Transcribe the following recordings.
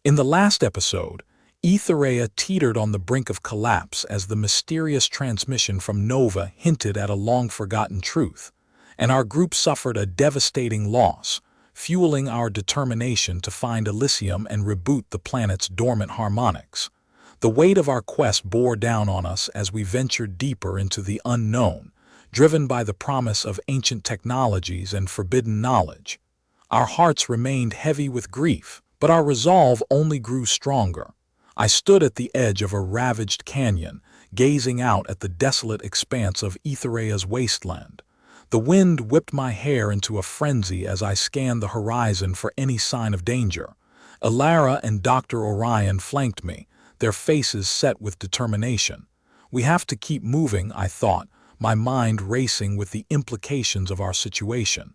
In the last episode, Aethereia teetered on the brink of collapse as the mysterious transmission from Nova hinted at a long-forgotten truth, and our group suffered a devastating loss, fueling our determination to find Elysium and reboot the planet's dormant harmonics. The weight of our quest bore down on us as we ventured deeper into the unknown, driven by the promise of ancient technologies and forbidden knowledge. Our hearts remained heavy with grief, but our resolve only grew stronger. I stood at the edge of a ravaged canyon, gazing out at the desolate expanse of Aethereia's wasteland. The wind whipped my hair into a frenzy as I scanned the horizon for any sign of danger. Elara and Dr. Orion flanked me, their faces set with determination. We have to keep moving, I thought, my mind racing with the implications of our situation.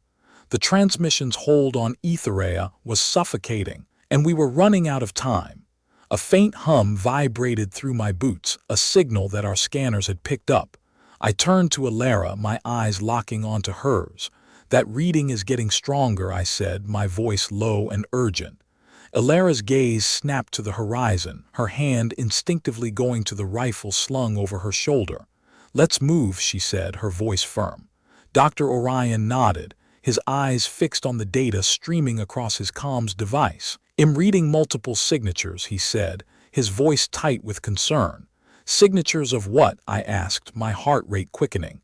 The transmission's hold on Aethereia was suffocating, and we were running out of time. A faint hum vibrated through my boots, a signal that our scanners had picked up. I turned to Elara, my eyes locking onto hers. "That reading is getting stronger," I said, my voice low and urgent. Elara's gaze snapped to the horizon, her hand instinctively going to the rifle slung over her shoulder. "Let's move," she said, her voice firm. Dr. Orion nodded, his eyes fixed on the data streaming across his comms device. "I'm reading multiple signatures," he said, his voice tight with concern. "Signatures of what?" I asked, my heart rate quickening.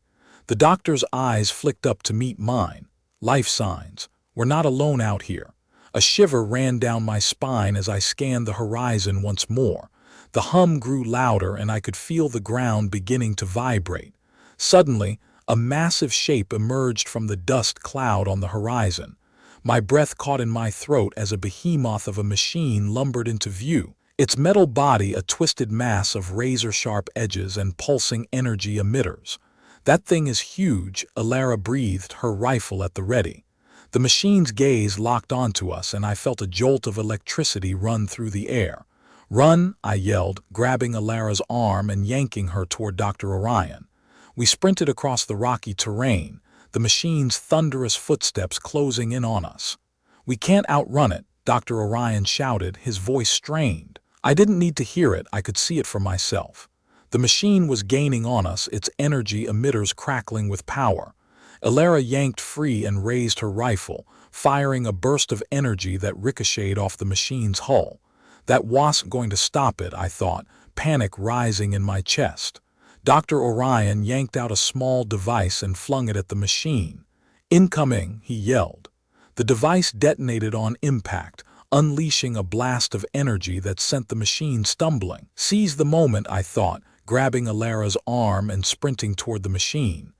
The doctor's eyes flicked up to meet mine. "Life signs. We're not alone out here." A shiver ran down my spine as I scanned the horizon once more. The hum grew louder and I could feel the ground beginning to vibrate. Suddenly, a massive shape emerged from the dust cloud on the horizon. My breath caught in my throat as a behemoth of a machine lumbered into view, its metal body a twisted mass of razor-sharp edges and pulsing energy emitters. "That thing is huge," Elara breathed, her rifle at the ready. The machine's gaze locked onto us and I felt a jolt of electricity run through the air. "Run!" I yelled, grabbing Elara's arm and yanking her toward Dr. Orion. We sprinted across the rocky terrain, the machine's thunderous footsteps closing in on us. "We can't outrun it," Dr. Orion shouted, his voice strained. I didn't need to hear it, I could see it for myself. The machine was gaining on us, its energy emitters crackling with power. Elara yanked free and raised her rifle, firing a burst of energy that ricocheted off the machine's hull. That wasn't going to stop it, I thought, panic rising in my chest. Dr. Orion yanked out a small device and flung it at the machine. "Incoming," he yelled. The device detonated on impact, unleashing a blast of energy that sent the machine stumbling. "Seize the moment," I thought, grabbing Elara's arm and sprinting toward the machine.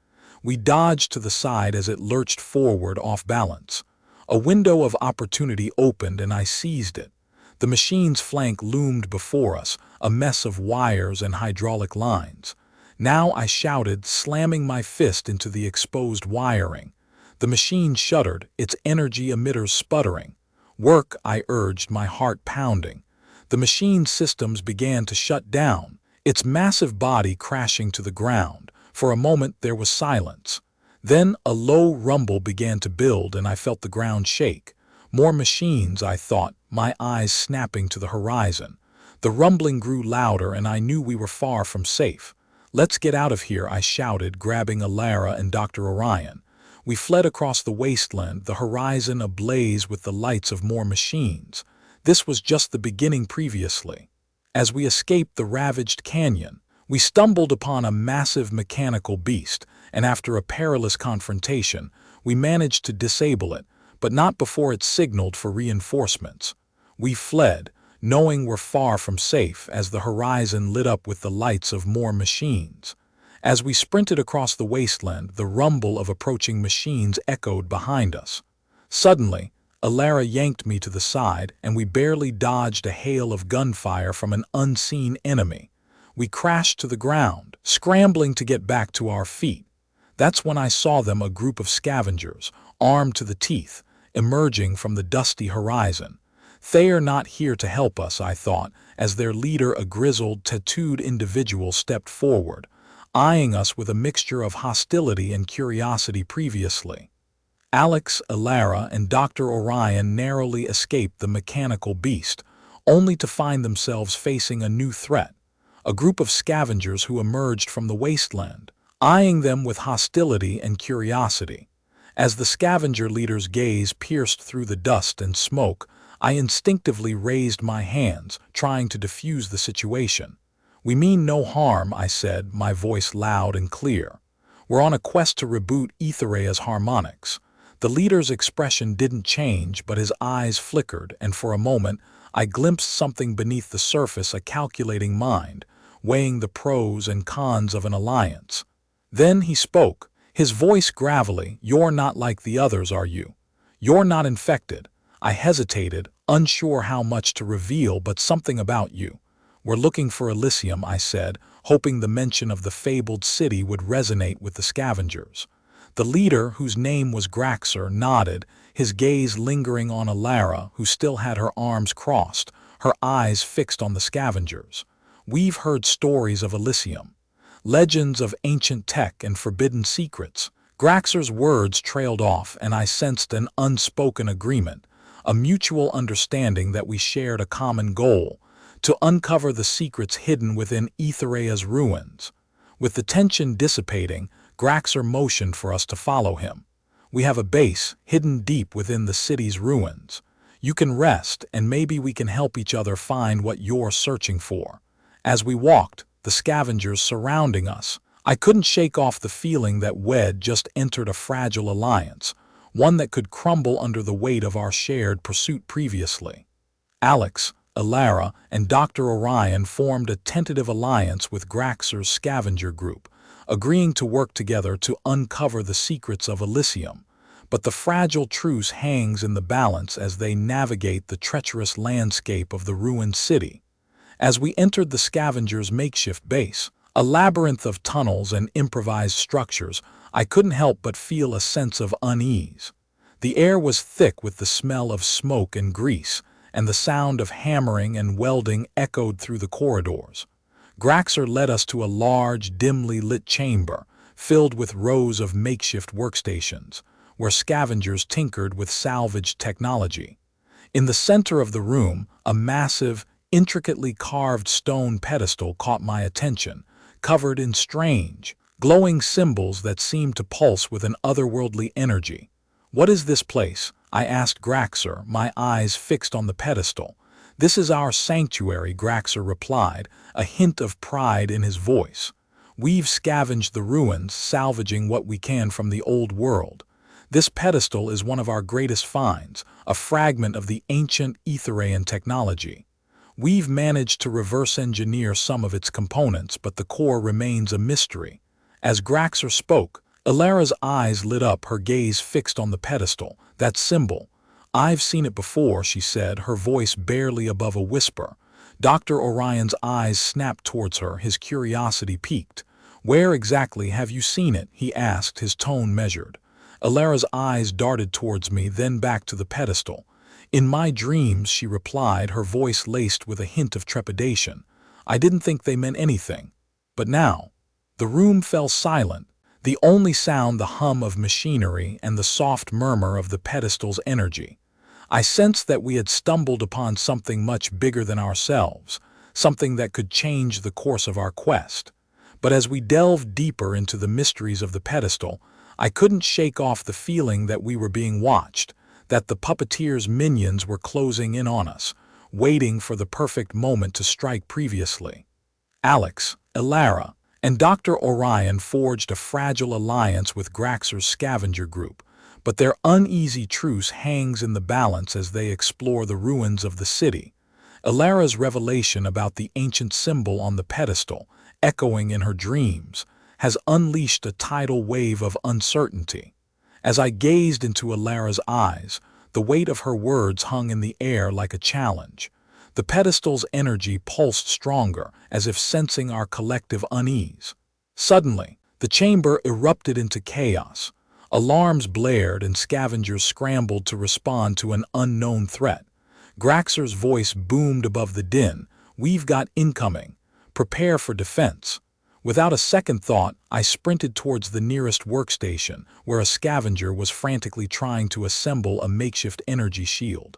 We dodged to the side as it lurched forward off balance. A window of opportunity opened and I seized it. The machine's flank loomed before us, a mess of wires and hydraulic lines. "Now," I shouted, slamming my fist into the exposed wiring. The machine shuddered, its energy emitters sputtering. "Work," I urged, my heart pounding. The machine's systems began to shut down, its massive body crashing to the ground. For a moment there was silence. Then a low rumble began to build and I felt the ground shake. More machines, I thought, my eyes snapping to the horizon. The rumbling grew louder and I knew we were far from safe. "Let's get out of here," I shouted, grabbing Elara and Dr. Orion. We fled across the wasteland, the horizon ablaze with the lights of more machines. This was just the beginning previously. As we escaped the ravaged canyon, we stumbled upon a massive mechanical beast, and after a perilous confrontation, we managed to disable it, but not before it signaled for reinforcements. We fled, knowing we're far from safe as the horizon lit up with the lights of more machines. As we sprinted across the wasteland, the rumble of approaching machines echoed behind us. Suddenly, Elara yanked me to the side and we barely dodged a hail of gunfire from an unseen enemy. We crashed to the ground, scrambling to get back to our feet. That's when I saw them, a group of scavengers, armed to the teeth, emerging from the dusty horizon. They're not here to help us, I thought, as their leader, a grizzled, tattooed individual, stepped forward, eyeing us with a mixture of hostility and curiosity previously. Alex, Elara, and Dr. Orion narrowly escaped the mechanical beast, only to find themselves facing a new threat, a group of scavengers who emerged from the wasteland, eyeing them with hostility and curiosity. As the scavenger leader's gaze pierced through the dust and smoke, I instinctively raised my hands, trying to defuse the situation. "We mean no harm," I said, my voice loud and clear. "We're on a quest to reboot Aethereia's Harmonics." The leader's expression didn't change, but his eyes flickered, and for a moment I glimpsed something beneath the surface, a calculating mind, weighing the pros and cons of an alliance. Then he spoke, his voice gravelly. "You're not like the others, are you? You're not infected." I hesitated, unsure how much to reveal, "but something about you." "We're looking for Elysium," I said, hoping the mention of the fabled city would resonate with the scavengers. The leader, whose name was Graxer, nodded, his gaze lingering on Elara, who still had her arms crossed, her eyes fixed on the scavengers. "We've heard stories of Elysium, legends of ancient tech and forbidden secrets." Graxer's words trailed off, and I sensed an unspoken agreement, a mutual understanding that we shared a common goal: to uncover the secrets hidden within Aethereia's ruins. With the tension dissipating, Graxer motioned for us to follow him. "We have a base hidden deep within the city's ruins. You can rest, and maybe we can help each other find what you're searching for." As we walked, the scavengers surrounding us, I couldn't shake off the feeling that we'd just entered a fragile alliance, one that could crumble under the weight of our shared pursuit previously. Alex, Elara, and Dr. Orion formed a tentative alliance with Graxer's scavenger group, agreeing to work together to uncover the secrets of Elysium. But the fragile truce hangs in the balance as they navigate the treacherous landscape of the ruined city. As we entered the scavengers' makeshift base, a labyrinth of tunnels and improvised structures, I couldn't help but feel a sense of unease. The air was thick with the smell of smoke and grease, and the sound of hammering and welding echoed through the corridors. Graxer led us to a large, dimly lit chamber, filled with rows of makeshift workstations, where scavengers tinkered with salvaged technology. In the center of the room, a massive, intricately carved stone pedestal caught my attention, covered in strange, glowing symbols that seemed to pulse with an otherworldly energy. "What is this place?" I asked Graxer, my eyes fixed on the pedestal. "This is our sanctuary," Graxer replied, a hint of pride in his voice. "We've scavenged the ruins, salvaging what we can from the old world. This pedestal is one of our greatest finds, a fragment of the ancient Aethereian technology. We've managed to reverse engineer some of its components, but the core remains a mystery." As Graxer spoke, Elara's eyes lit up, her gaze fixed on the pedestal. "That symbol. I've seen it before," she said, her voice barely above a whisper. Dr. Orion's eyes snapped towards her, his curiosity piqued. "Where exactly have you seen it?" he asked, his tone measured. Elara's eyes darted towards me, then back to the pedestal. "In my dreams," she replied, her voice laced with a hint of trepidation. "I didn't think they meant anything. But now—" The room fell silent, the only sound the hum of machinery and the soft murmur of the pedestal's energy. I sensed that we had stumbled upon something much bigger than ourselves, something that could change the course of our quest. But as we delved deeper into the mysteries of the pedestal, I couldn't shake off the feeling that we were being watched, that the Puppeteer's minions were closing in on us, waiting for the perfect moment to strike. Previously, Alex, Elara, and Dr. Orion forged a fragile alliance with Graxer's scavenger group, but their uneasy truce hangs in the balance as they explore the ruins of the city. Elara's revelation about the ancient symbol on the pedestal, echoing in her dreams, has unleashed a tidal wave of uncertainty. As I gazed into Elara's eyes, the weight of her words hung in the air like a challenge. The pedestal's energy pulsed stronger, as if sensing our collective unease. Suddenly, the chamber erupted into chaos. Alarms blared and scavengers scrambled to respond to an unknown threat. Graxer's voice boomed above the din. "We've got incoming. Prepare for defense." Without a second thought, I sprinted towards the nearest workstation, where a scavenger was frantically trying to assemble a makeshift energy shield.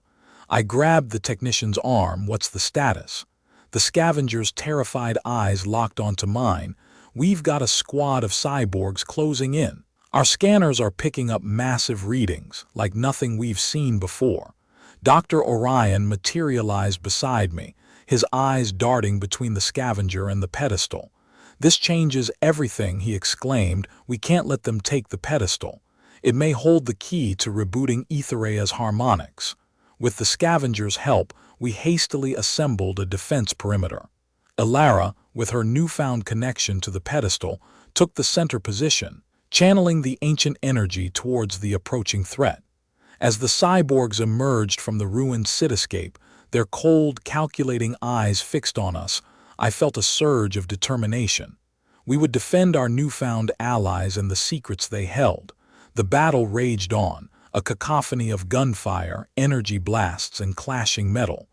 I grabbed the technician's arm. "What's the status?" The scavenger's terrified eyes locked onto mine. "We've got a squad of cyborgs closing in. Our scanners are picking up massive readings, like nothing we've seen before." Dr. Orion materialized beside me, his eyes darting between the scavenger and the pedestal. "This changes everything," he exclaimed. "We can't let them take the pedestal. It may hold the key to rebooting Aethereia's harmonics." With the scavenger's help, we hastily assembled a defense perimeter. Elara, with her newfound connection to the pedestal, took the center position, channeling the ancient energy towards the approaching threat. As the cyborgs emerged from the ruined cityscape, their cold, calculating eyes fixed on us, I felt a surge of determination. We would defend our newfound allies and the secrets they held. The battle raged on, a cacophony of gunfire, energy blasts, and clashing metal.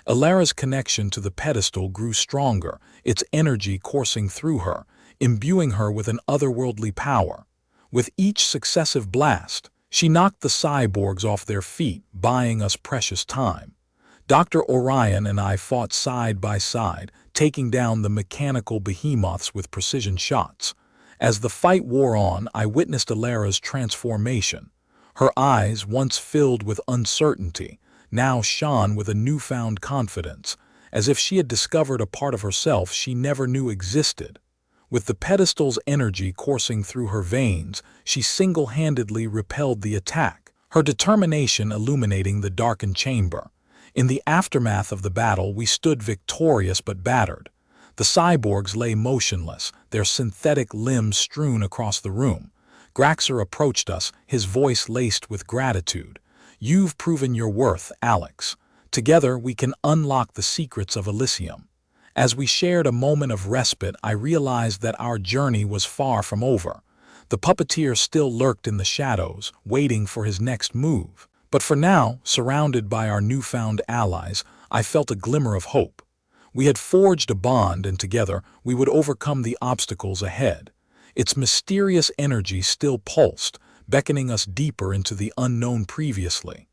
Elara's connection to the pedestal grew stronger, its energy coursing through her, imbuing her with an otherworldly power. With each successive blast, she knocked the cyborgs off their feet, buying us precious time. Dr. Orion and I fought side by side, taking down the mechanical behemoths with precision shots. As the fight wore on, I witnessed Elara's transformation. Her eyes, once filled with uncertainty, now shone with a newfound confidence, as if she had discovered a part of herself she never knew existed. With the pedestal's energy coursing through her veins, she single-handedly repelled the attack, her determination illuminating the darkened chamber. In the aftermath of the battle, we stood victorious but battered. The cyborgs lay motionless, their synthetic limbs strewn across the room. Graxer approached us, his voice laced with gratitude. "You've proven your worth, Alex. Together we can unlock the secrets of Elysium." As we shared a moment of respite, I realized that our journey was far from over. The puppeteer still lurked in the shadows, waiting for his next move. But for now, surrounded by our newfound allies, I felt a glimmer of hope. We had forged a bond, and together we would overcome the obstacles ahead. Its mysterious energy still pulsed, beckoning us deeper into the unknown previously.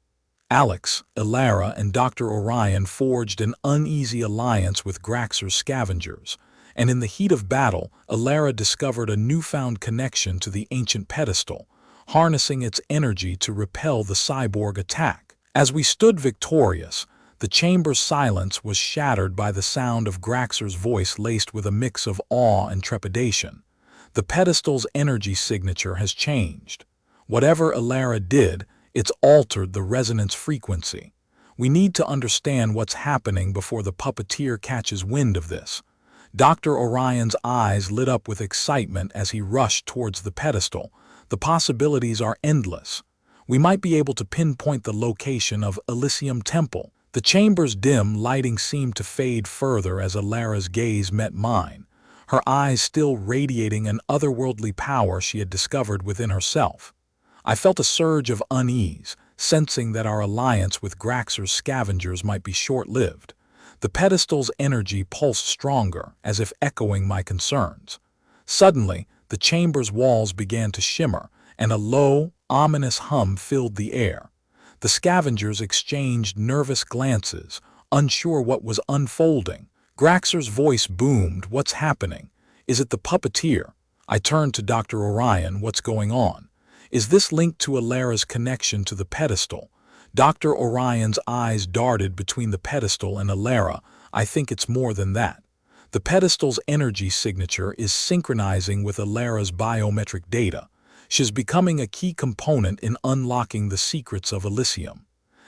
Alex, Elara, and Dr. Orion forged an uneasy alliance with Graxer's scavengers, and in the heat of battle, Elara discovered a newfound connection to the ancient pedestal, harnessing its energy to repel the cyborg attack. As we stood victorious, the chamber's silence was shattered by the sound of Graxer's voice laced with a mix of awe and trepidation. "The pedestal's energy signature has changed. Whatever Elara did, it's altered the resonance frequency. We need to understand what's happening before the puppeteer catches wind of this." Dr. Orion's eyes lit up with excitement as he rushed towards the pedestal. "The possibilities are endless. We might be able to pinpoint the location of Elysium Temple." The chamber's dim lighting seemed to fade further as Elara's gaze met mine, her eyes still radiating an otherworldly power she had discovered within herself. I felt a surge of unease, sensing that our alliance with Graxer's scavengers might be short-lived. The pedestal's energy pulsed stronger, as if echoing my concerns. Suddenly, the chamber's walls began to shimmer, and a low, ominous hum filled the air. The scavengers exchanged nervous glances, unsure what was unfolding. Graxer's voice boomed, "What's happening? Is it the puppeteer?" I turned to Dr. Orion. "What's going on? Is this linked to Elara's connection to the pedestal?" Dr. Orion's eyes darted between the pedestal and Elara. "I think it's more than that. The pedestal's energy signature is synchronizing with Elara's biometric data. She's becoming a key component in unlocking the secrets of Elysium."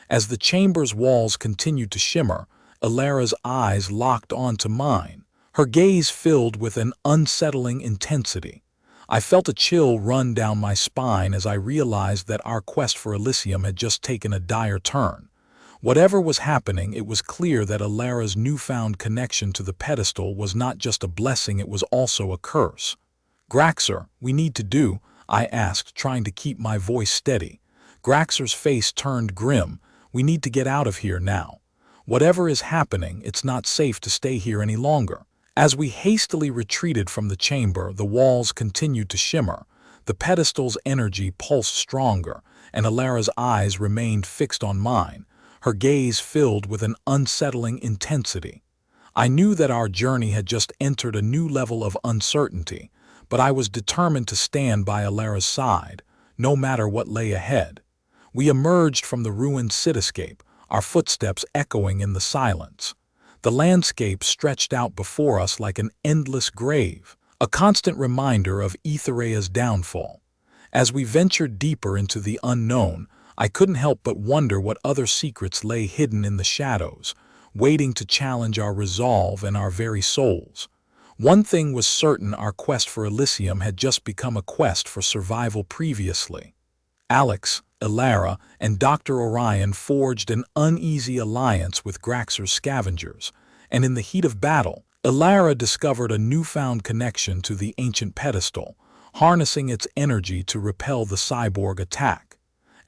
As the chamber's walls continued to shimmer, Elara's eyes locked onto mine, her gaze filled with an unsettling intensity. I felt a chill run down my spine as I realized that our quest for Elysium had just taken a dire turn. Whatever was happening, it was clear that Elara's newfound connection to the pedestal was not just a blessing, it was also a curse. "Graxer, we need to do," I asked, trying to keep my voice steady. Graxer's face turned grim. "We need to get out of here now. Whatever is happening, it's not safe to stay here any longer." As we hastily retreated from the chamber, the walls continued to shimmer. The pedestal's energy pulsed stronger, and Elara's eyes remained fixed on mine, her gaze filled with an unsettling intensity. I knew that our journey had just entered a new level of uncertainty, but I was determined to stand by Elara's side, no matter what lay ahead. We emerged from the ruined cityscape, our footsteps echoing in the silence. The landscape stretched out before us like an endless grave, a constant reminder of Aethereia's downfall. As we ventured deeper into the unknown, I couldn't help but wonder what other secrets lay hidden in the shadows, waiting to challenge our resolve and our very souls. One thing was certain: our quest for Elysium had just become a quest for survival previously. Alex, Elara, and Dr. Orion forged an uneasy alliance with Graxer's scavengers, and in the heat of battle, Elara discovered a newfound connection to the ancient pedestal, harnessing its energy to repel the cyborg attack.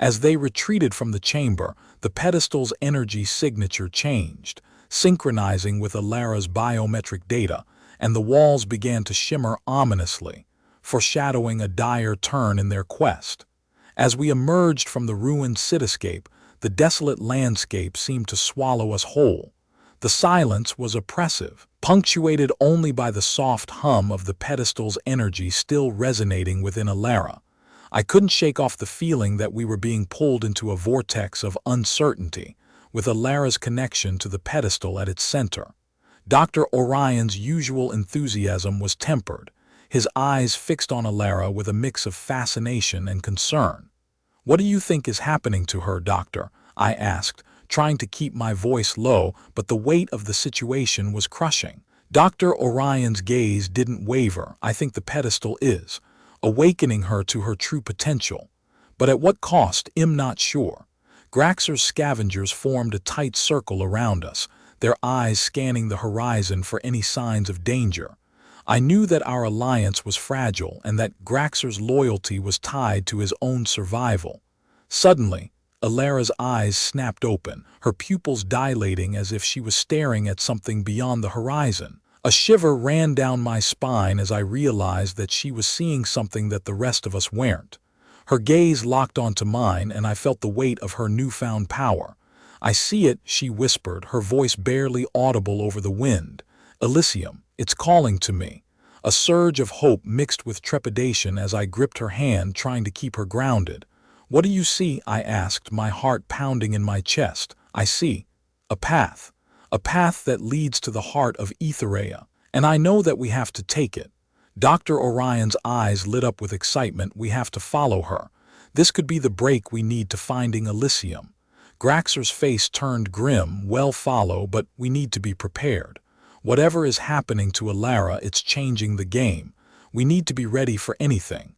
As they retreated from the chamber, the pedestal's energy signature changed, synchronizing with Elara's biometric data, and the walls began to shimmer ominously, foreshadowing a dire turn in their quest. As we emerged from the ruined cityscape, the desolate landscape seemed to swallow us whole. The silence was oppressive, punctuated only by the soft hum of the pedestal's energy still resonating within Elara. I couldn't shake off the feeling that we were being pulled into a vortex of uncertainty, with Elara's connection to the pedestal at its center. Dr. Orion's usual enthusiasm was tempered, his eyes fixed on Elara with a mix of fascination and concern. "What do you think is happening to her, Doctor?" I asked, trying to keep my voice low, but the weight of the situation was crushing. Dr. Orion's gaze didn't waver. "I think the pedestal is awakening her to her true potential. But at what cost, I'm not sure." Graxer's scavengers formed a tight circle around us, their eyes scanning the horizon for any signs of danger. I knew that our alliance was fragile and that Graxer's loyalty was tied to his own survival. Suddenly, Elara's eyes snapped open, her pupils dilating as if she was staring at something beyond the horizon. A shiver ran down my spine as I realized that she was seeing something that the rest of us weren't. Her gaze locked onto mine, and I felt the weight of her newfound power. "I see it," she whispered, her voice barely audible over the wind. "Elysium, it's calling to me." A surge of hope mixed with trepidation as I gripped her hand, trying to keep her grounded. "What do you see?" I asked, my heart pounding in my chest. "I see a path that leads to the heart of Aethereia, and I know that we have to take it." Dr. Orion's eyes lit up with excitement. "We have to follow her. This could be the break we need to finding Elysium." Graxer's face turned grim. "Well, follow, but we need to be prepared. Whatever is happening to Elara, it's changing the game. We need to be ready for anything."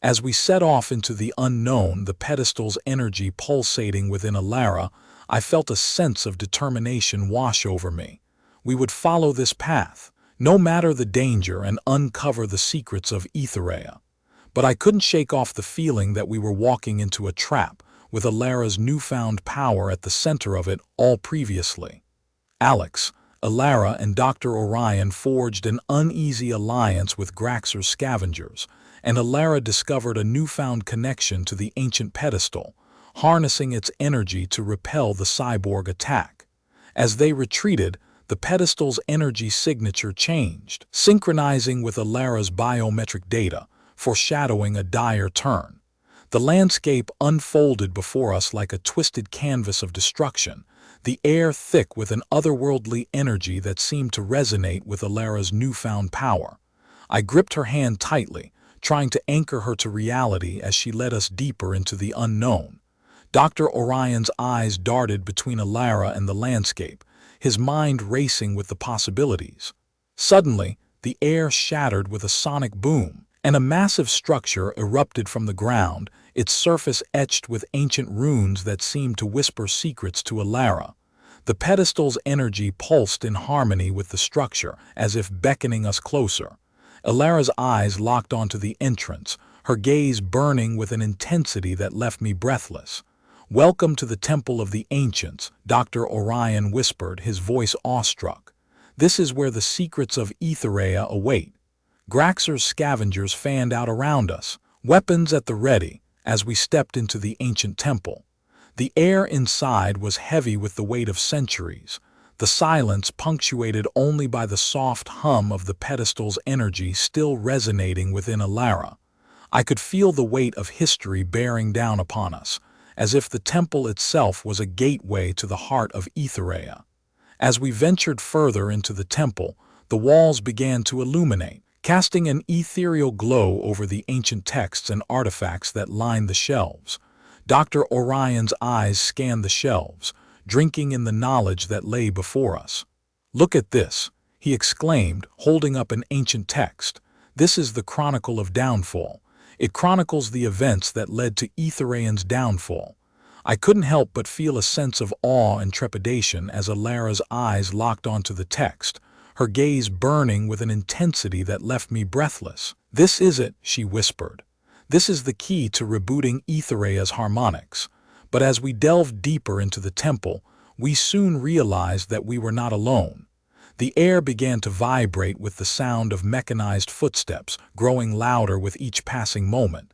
As we set off into the unknown, the pedestal's energy pulsating within Elara, I felt a sense of determination wash over me. We would follow this path, no matter the danger, and uncover the secrets of Aethereia. But I couldn't shake off the feeling that we were walking into a trap, with Elara's newfound power at the center of it all. Previously, Alex, Elara, and Dr. Orion forged an uneasy alliance with Graxer's scavengers, and Elara discovered a newfound connection to the ancient pedestal, harnessing its energy to repel the cyborg attack. As they retreated, the pedestal's energy signature changed, synchronizing with Elara's biometric data, foreshadowing a dire turn. The landscape unfolded before us like a twisted canvas of destruction, the air thick with an otherworldly energy that seemed to resonate with Elara's newfound power. I gripped her hand tightly, trying to anchor her to reality as she led us deeper into the unknown. Dr. Orion's eyes darted between Elara and the landscape, his mind racing with the possibilities. Suddenly, the air shattered with a sonic boom, and a massive structure erupted from the ground, its surface etched with ancient runes that seemed to whisper secrets to Elara. The pedestal's energy pulsed in harmony with the structure, as if beckoning us closer. Elara's eyes locked onto the entrance, her gaze burning with an intensity that left me breathless. "Welcome to the Temple of the Ancients," Dr. Orion whispered, his voice awestruck. "This is where the secrets of Aethereia await." Graxer's scavengers fanned out around us, weapons at the ready, as we stepped into the ancient temple. The air inside was heavy with the weight of centuries, the silence punctuated only by the soft hum of the pedestal's energy still resonating within Elara. I could feel the weight of history bearing down upon us, as if the temple itself was a gateway to the heart of Aethereia. As we ventured further into the temple, the walls began to illuminate, casting an ethereal glow over the ancient texts and artifacts that lined the shelves. Dr. Orion's eyes scanned the shelves, drinking in the knowledge that lay before us. "Look at this," he exclaimed, holding up an ancient text. "This is the Chronicle of Downfall. It chronicles the events that led to Aethereian's downfall." I couldn't help but feel a sense of awe and trepidation as Elara's eyes locked onto the text, her gaze burning with an intensity that left me breathless. "This is it," she whispered. "This is the key to rebooting Aethereia's harmonics." But as we delved deeper into the temple, we soon realized that we were not alone. The air began to vibrate with the sound of mechanized footsteps, growing louder with each passing moment.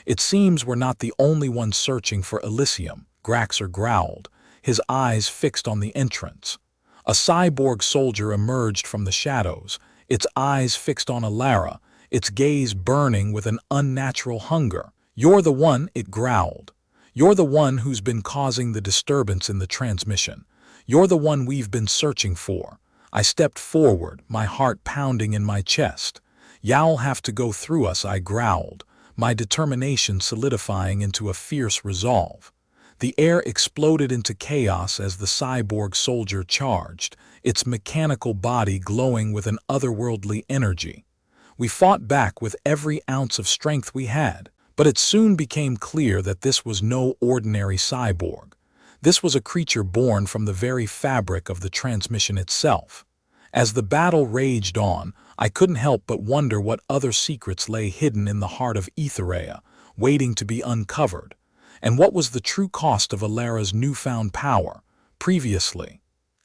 "It seems we're not the only ones searching for Elysium," Graxer growled, his eyes fixed on the entrance. A cyborg soldier emerged from the shadows, its eyes fixed on Elara, its gaze burning with an unnatural hunger. "You're the one," it growled. "You're the one who's been causing the disturbance in the transmission. You're the one we've been searching for." I stepped forward, my heart pounding in my chest. "You'll have to go through us," I growled, my determination solidifying into a fierce resolve. The air exploded into chaos as the cyborg soldier charged, its mechanical body glowing with an otherworldly energy. We fought back with every ounce of strength we had, but it soon became clear that this was no ordinary cyborg. This was a creature born from the very fabric of the transmission itself. As the battle raged on, I couldn't help but wonder what other secrets lay hidden in the heart of Aethereia, waiting to be uncovered. And what was the true cost of Elara's newfound power? Previously,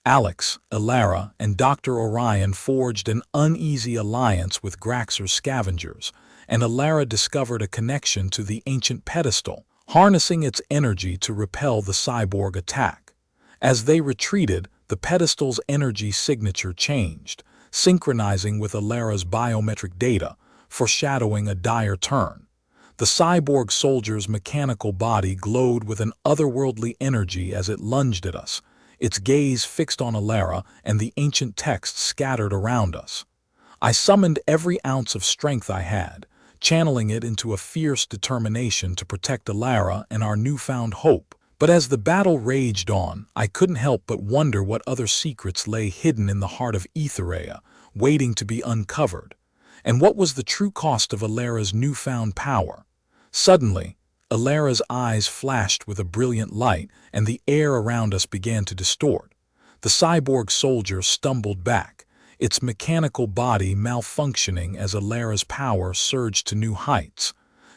Alex, Elara, and Dr. Orion forged an uneasy alliance with Graxer's scavengers, and Elara discovered a connection to the ancient pedestal, harnessing its energy to repel the cyborg attack. As they retreated, the pedestal's energy signature changed, synchronizing with Elara's biometric data, foreshadowing a dire turn. The cyborg soldier's mechanical body glowed with an otherworldly energy as it lunged at us, its gaze fixed on Elara and the ancient texts scattered around us. I summoned every ounce of strength I had, channeling it into a fierce determination to protect Elara and our newfound hope. But as the battle raged on, I couldn't help but wonder what other secrets lay hidden in the heart of Aethereia, waiting to be uncovered. And what was the true cost of Elara's newfound power? Suddenly, Elara's eyes flashed with a brilliant light, and the air around us began to distort. The cyborg soldier stumbled back, its mechanical body malfunctioning as Elara's power surged to new heights.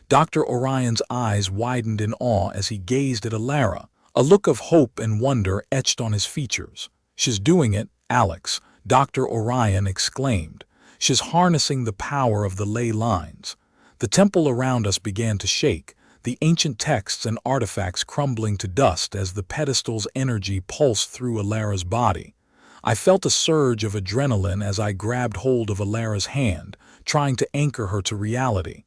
Dr. Orion's eyes widened in awe as he gazed at Elara, a look of hope and wonder etched on his features. "She's doing it, Alex," Dr. Orion exclaimed. "She's harnessing the power of the ley lines." The temple around us began to shake, the ancient texts and artifacts crumbling to dust as the pedestal's energy pulsed through Elara's body. I felt a surge of adrenaline as I grabbed hold of Elara's hand, trying to anchor her to reality.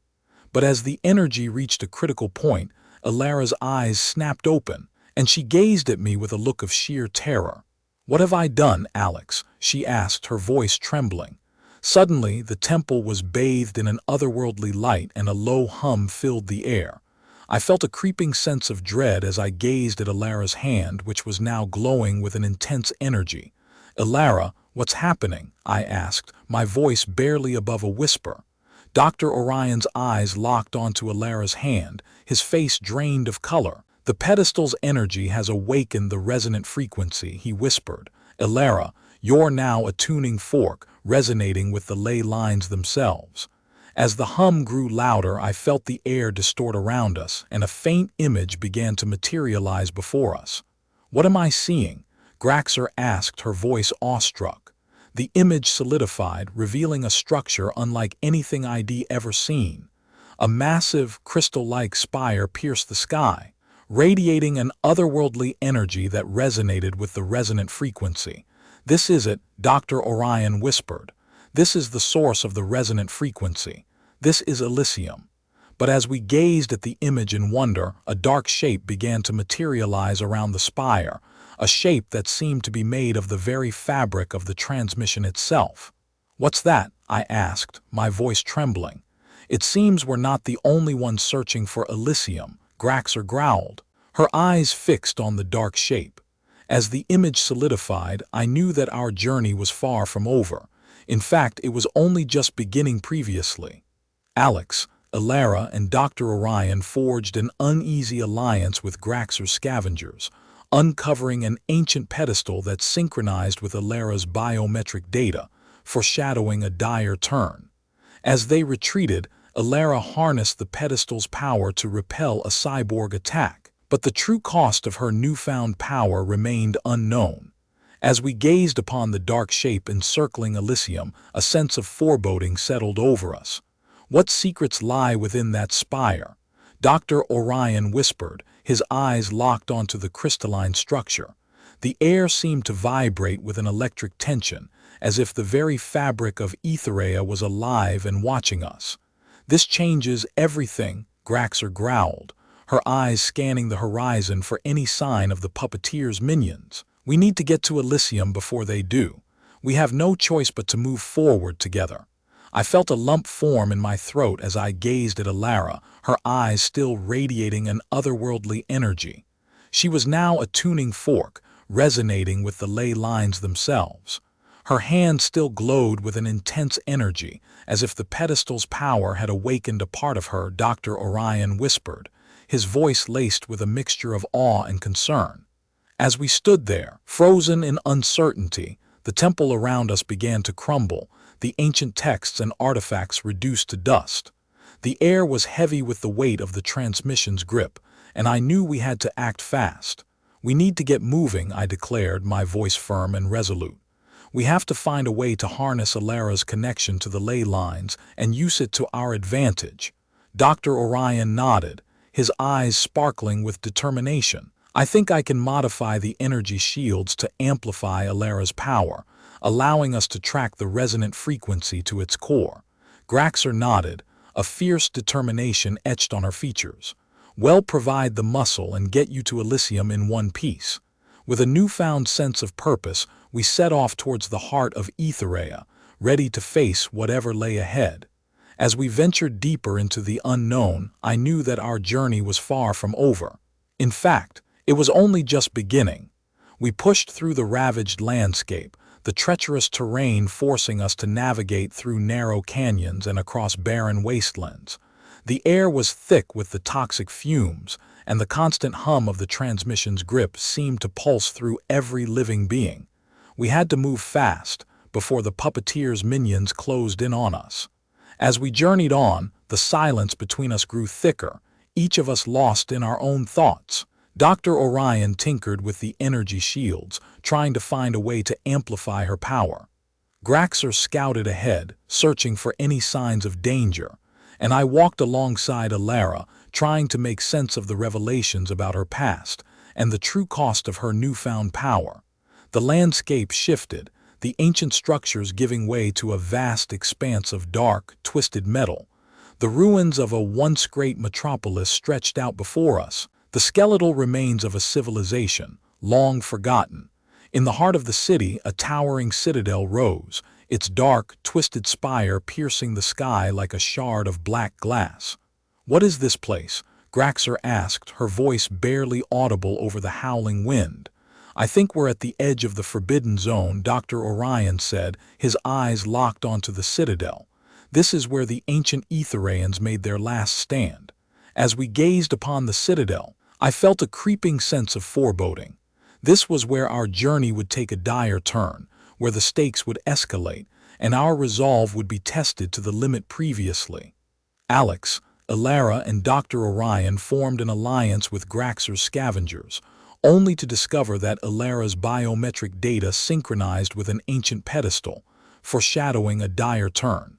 But as the energy reached a critical point, Elara's eyes snapped open, and she gazed at me with a look of sheer terror. "What have I done, Alex?" she asked, her voice trembling. Suddenly, the temple was bathed in an otherworldly light and a low hum filled the air. I felt a creeping sense of dread as I gazed at Elara's hand, which was now glowing with an intense energy. "Elara, what's happening?" I asked, my voice barely above a whisper. Dr. Orion's eyes locked onto Elara's hand, his face drained of color. "The pedestal's energy has awakened the resonant frequency," he whispered. "Elara, you're now a tuning fork, resonating with the ley lines themselves." As the hum grew louder, I felt the air distort around us, and a faint image began to materialize before us. "What am I seeing?" Graxer asked, her voice awestruck. The image solidified, revealing a structure unlike anything I'd ever seen. A massive, crystal-like spire pierced the sky, radiating an otherworldly energy that resonated with the resonant frequency. "This is it," Dr. Orion whispered. "This is the source of the resonant frequency. This is Elysium." But as we gazed at the image in wonder, a dark shape began to materialize around the spire, a shape that seemed to be made of the very fabric of the transmission itself. "What's that?" I asked, my voice trembling. "It seems we're not the only ones searching for Elysium," Graxer growled, her eyes fixed on the dark shape. As the image solidified, I knew that our journey was far from over. In fact, it was only just beginning previously. Alex, Elara, and Dr. Orion forged an uneasy alliance with Graxer's scavengers, uncovering an ancient pedestal that synchronized with Elara's biometric data, foreshadowing a dire turn. As they retreated, Elara harnessed the pedestal's power to repel a cyborg attack, but the true cost of her newfound power remained unknown. As we gazed upon the dark shape encircling Elysium, a sense of foreboding settled over us. "What secrets lie within that spire?" Dr. Orion whispered, his eyes locked onto the crystalline structure. The air seemed to vibrate with an electric tension, as if the very fabric of Aethereia was alive and watching us. "This changes everything," Graxer growled, her eyes scanning the horizon for any sign of the Puppeteer's minions. "We need to get to Elysium before they do. We have no choice but to move forward together." I felt a lump form in my throat as I gazed at Elara, her eyes still radiating an otherworldly energy. She was now a tuning fork, resonating with the ley lines themselves. Her hand still glowed with an intense energy, as if the pedestal's power had awakened a part of her, Dr. Orion whispered, his voice laced with a mixture of awe and concern. As we stood there, frozen in uncertainty, the temple around us began to crumble, the ancient texts and artifacts reduced to dust. The air was heavy with the weight of the transmission's grip, and I knew we had to act fast. "We need to get moving," I declared, my voice firm and resolute. "We have to find a way to harness Elara's connection to the ley lines and use it to our advantage." Dr. Orion nodded, his eyes sparkling with determination. "I think I can modify the energy shields to amplify Elara's power, allowing us to track the resonant frequency to its core." Graxer nodded, a fierce determination etched on her features. "Well, provide the muscle and get you to Elysium in one piece." With a newfound sense of purpose, we set off towards the heart of Aethereia, ready to face whatever lay ahead. As we ventured deeper into the unknown, I knew that our journey was far from over. In fact, it was only just beginning. We pushed through the ravaged landscape, the treacherous terrain forcing us to navigate through narrow canyons and across barren wastelands. The air was thick with the toxic fumes, and the constant hum of the transmission's grip seemed to pulse through every living being. We had to move fast, before the Puppeteer's minions closed in on us. As we journeyed on, the silence between us grew thicker, each of us lost in our own thoughts. Dr. Orion tinkered with the energy shields, trying to find a way to amplify her power. Graxer scouted ahead, searching for any signs of danger, and I walked alongside Elara, trying to make sense of the revelations about her past and the true cost of her newfound power. The landscape shifted, the ancient structures giving way to a vast expanse of dark, twisted metal. The ruins of a once great metropolis stretched out before us, the skeletal remains of a civilization, long forgotten. In the heart of the city, a towering citadel rose, its dark, twisted spire piercing the sky like a shard of black glass. "What is this place?" Graxer asked, her voice barely audible over the howling wind. "I think we're at the edge of the forbidden zone," Dr. Orion said, his eyes locked onto the citadel. "This is where the ancient Aethereians made their last stand." As we gazed upon the citadel, I felt a creeping sense of foreboding. This was where our journey would take a dire turn, where the stakes would escalate, and our resolve would be tested to the limit previously. Alex, Elara, and Dr. Orion formed an alliance with Graxer's scavengers, only to discover that Elara's biometric data synchronized with an ancient pedestal, foreshadowing a dire turn.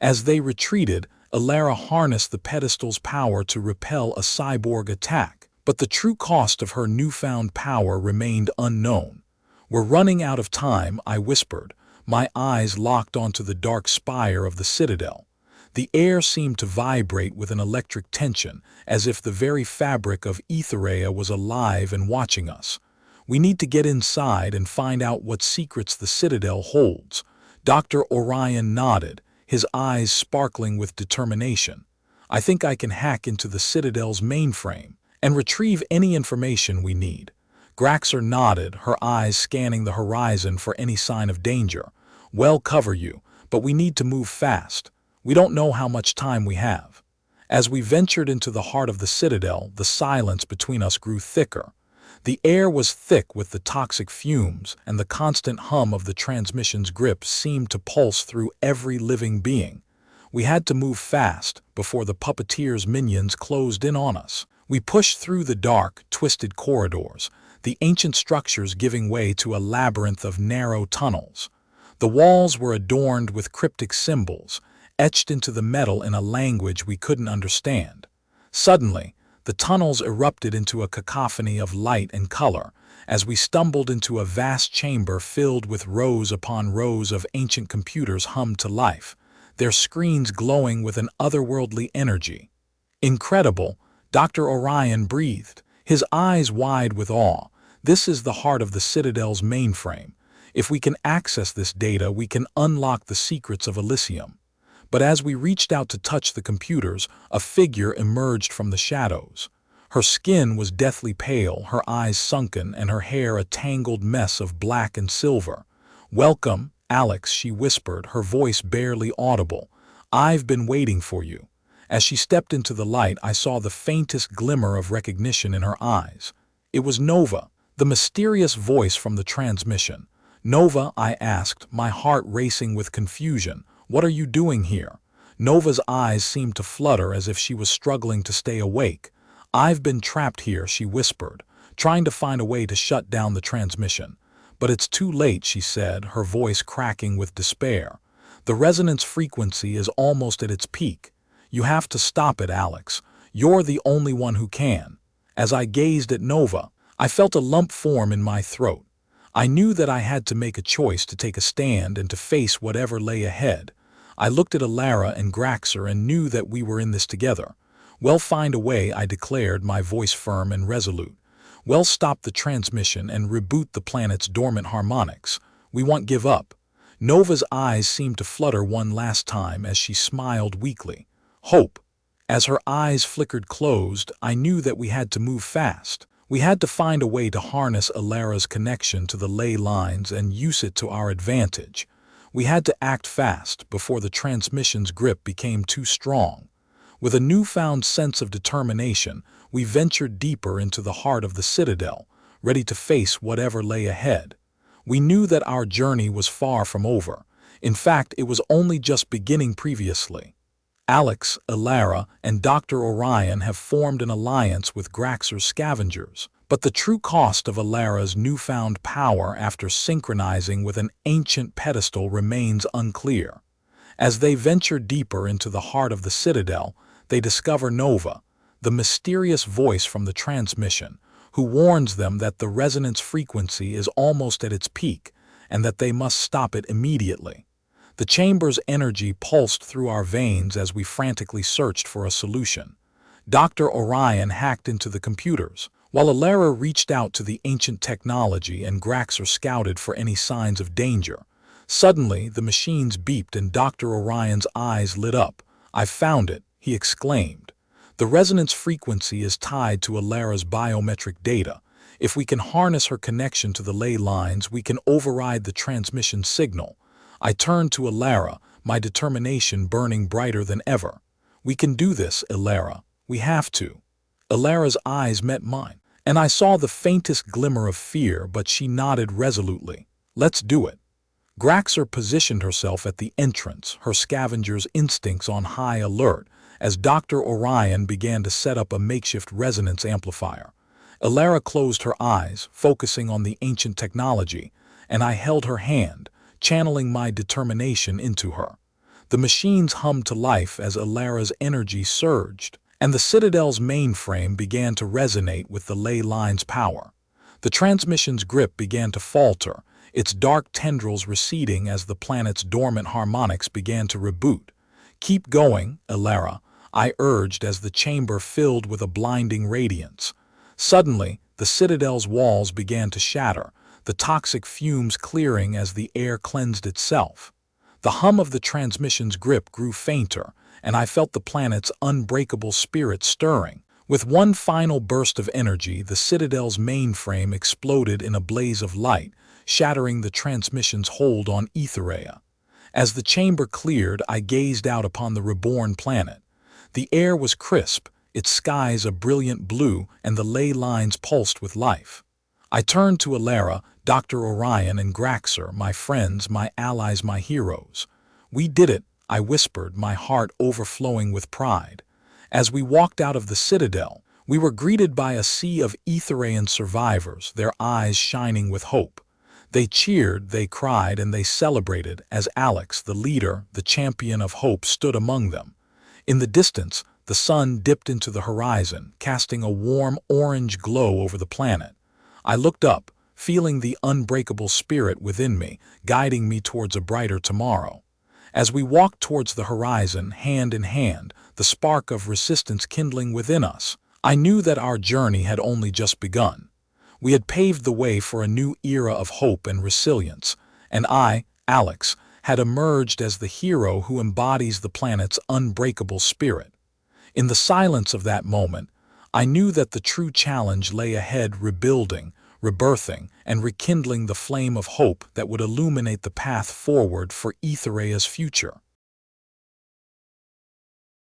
As they retreated, Elara harnessed the pedestal's power to repel a cyborg attack, But the true cost of her newfound power remained unknown. "We're running out of time," I whispered, my eyes locked onto the dark spire of the citadel. The air seemed to vibrate with an electric tension, as if the very fabric of Aethereia was alive and watching us. "We need to get inside and find out what secrets the citadel holds." Dr. Orion nodded, his eyes sparkling with determination. "I think I can hack into the citadel's mainframe and retrieve any information we need." Graxer nodded, her eyes scanning the horizon for any sign of danger. "We'll cover you, but we need to move fast. We don't know how much time we have." As we ventured into the heart of the citadel, the silence between us grew thicker. The air was thick with the toxic fumes, and the constant hum of the transmission's grip seemed to pulse through every living being. We had to move fast before the Puppeteer's minions closed in on us. We pushed through the dark, twisted corridors, the ancient structures giving way to a labyrinth of narrow tunnels. The walls were adorned with cryptic symbols, etched into the metal in a language we couldn't understand. Suddenly, the tunnels erupted into a cacophony of light and color as we stumbled into a vast chamber filled with rows upon rows of ancient computers hummed to life, their screens glowing with an otherworldly energy. "Incredible," Dr. Orion breathed, his eyes wide with awe. "This is the heart of the Citadel's mainframe. If we can access this data, we can unlock the secrets of Elysium." But as we reached out to touch the computers, a figure emerged from the shadows. Her skin was deathly pale, her eyes sunken, and her hair a tangled mess of black and silver. "Welcome, Alex," she whispered, her voice barely audible. "I've been waiting for you." As she stepped into the light, I saw the faintest glimmer of recognition in her eyes. It was Nova, the mysterious voice from the transmission. "Nova," I asked, my heart racing with confusion, "what are you doing here?" Nova's eyes seemed to flutter as if she was struggling to stay awake. "I've been trapped here," she whispered, trying to find a way to shut down the transmission. "But it's too late," she said, her voice cracking with despair. "The resonance frequency is almost at its peak. You have to stop it, Alex. You're the only one who can." As I gazed at Nova, I felt a lump form in my throat. I knew that I had to make a choice, to take a stand and to face whatever lay ahead. I looked at Elara and Graxer and knew that we were in this together. "We'll find a way," I declared, my voice firm and resolute. "We'll stop the transmission and reboot the planet's dormant harmonics. We won't give up." Nova's eyes seemed to flutter one last time as she smiled weakly. "Hope." As her eyes flickered closed, I knew that we had to move fast. We had to find a way to harness Elara's connection to the ley lines and use it to our advantage. We had to act fast before the transmission's grip became too strong. With a newfound sense of determination, we ventured deeper into the heart of the Citadel, ready to face whatever lay ahead. We knew that our journey was far from over. In fact, it was only just beginning. Previously, Alex, Elara, and Dr. Orion have formed an alliance with Graxer's scavengers. But the true cost of Elara's newfound power after synchronizing with an ancient pedestal remains unclear. As they venture deeper into the heart of the Citadel, they discover Nova, the mysterious voice from the transmission, who warns them that the resonance frequency is almost at its peak and that they must stop it immediately. The chamber's energy pulsed through our veins as we frantically searched for a solution. Dr. Orion hacked into the computers, while Elara reached out to the ancient technology and Graxer scouted for any signs of danger. Suddenly, the machines beeped and Dr. Orion's eyes lit up. "I found it," he exclaimed. "The resonance frequency is tied to Elara's biometric data. If we can harness her connection to the ley lines, we can override the transmission signal." I turned to Elara, my determination burning brighter than ever. "We can do this, Elara. We have to." Elara's eyes met mine, and I saw the faintest glimmer of fear, but she nodded resolutely. "Let's do it." Graxer positioned herself at the entrance, her scavenger's instincts on high alert, as Dr. Orion began to set up a makeshift resonance amplifier. Elara closed her eyes, focusing on the ancient technology, and I held her hand, channeling my determination into her. The machines hummed to life as Elara's energy surged, and the Citadel's mainframe began to resonate with the ley line's power. The transmission's grip began to falter, its dark tendrils receding as the planet's dormant harmonics began to reboot. "Keep going, Elara," I urged as the chamber filled with a blinding radiance. Suddenly, the Citadel's walls began to shatter, the toxic fumes clearing as the air cleansed itself. The hum of the transmission's grip grew fainter, and I felt the planet's unbreakable spirit stirring. With one final burst of energy, the Citadel's mainframe exploded in a blaze of light, shattering the transmission's hold on Aethereia. As the chamber cleared, I gazed out upon the reborn planet. The air was crisp, its skies a brilliant blue, and the ley lines pulsed with life. I turned to Elara, Dr. Orion, and Graxer, my friends, my allies, my heroes. "We did it," I whispered, my heart overflowing with pride. As we walked out of the Citadel, we were greeted by a sea of Aethereian survivors, their eyes shining with hope. They cheered, they cried, and they celebrated as Alex, the leader, the champion of hope, stood among them. In the distance, the sun dipped into the horizon, casting a warm orange glow over the planet. I looked up, feeling the unbreakable spirit within me, guiding me towards a brighter tomorrow. As we walked towards the horizon, hand in hand, the spark of resistance kindling within us, I knew that our journey had only just begun. We had paved the way for a new era of hope and resilience, and I, Alex, had emerged as the hero who embodies the planet's unbreakable spirit. In the silence of that moment, I knew that the true challenge lay ahead, rebuilding, rebirthing, and rekindling the flame of hope that would illuminate the path forward for Aethereia's future.